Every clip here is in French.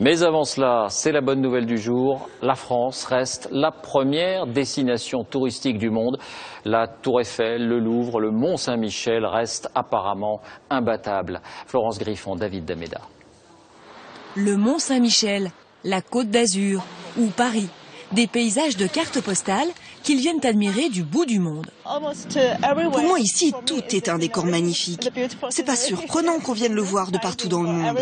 Mais avant cela, c'est la bonne nouvelle du jour. La France reste la première destination touristique du monde. La Tour Eiffel, le Louvre, le Mont Saint-Michel restent apparemment imbattables. Florence Griffon, David Dameda. Le Mont Saint-Michel, la Côte d'Azur ou Paris. Des paysages de cartes postales qu'ils viennent admirer du bout du monde. Pour moi ici, tout est un décor magnifique. C'est pas surprenant qu'on vienne le voir de partout dans le monde.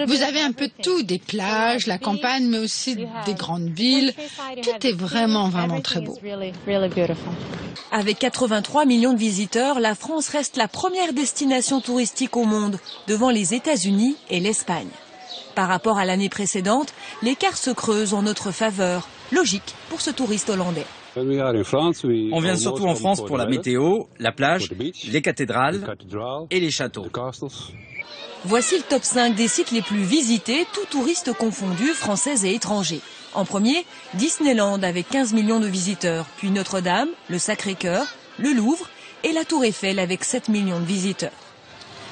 Vous avez un peu de tout, des plages, la campagne, mais aussi des grandes villes. Tout est vraiment très beau. Avec 83 millions de visiteurs, la France reste la première destination touristique au monde, devant les États-Unis et l'Espagne. Par rapport à l'année précédente, l'écart se creuse en notre faveur. Logique pour ce touriste hollandais. On vient surtout en France pour la météo, la plage, les cathédrales et les châteaux. Voici le top 5 des sites les plus visités, tous touristes confondus, français et étrangers. En premier, Disneyland avec 15 millions de visiteurs, puis Notre-Dame, le Sacré-Cœur, le Louvre et la Tour Eiffel avec 7 millions de visiteurs.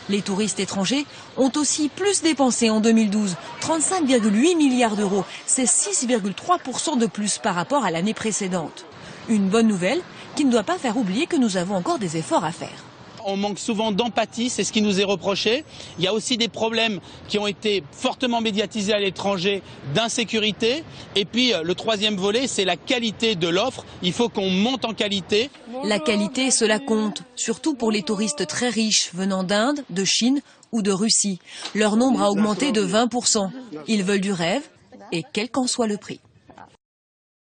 Les touristes étrangers ont aussi plus dépensé en 2012, 35,8 milliards d'euros. C'est 6,3% de plus par rapport à l'année précédente. Une bonne nouvelle qui ne doit pas faire oublier que nous avons encore des efforts à faire. On manque souvent d'empathie, c'est ce qui nous est reproché. Il y a aussi des problèmes qui ont été fortement médiatisés à l'étranger d'insécurité. Et puis le troisième volet, c'est la qualité de l'offre. Il faut qu'on monte en qualité. La qualité, cela compte, surtout pour les touristes très riches venant d'Inde, de Chine ou de Russie. Leur nombre a augmenté de 20%. Ils veulent du rêve et quel qu'en soit le prix.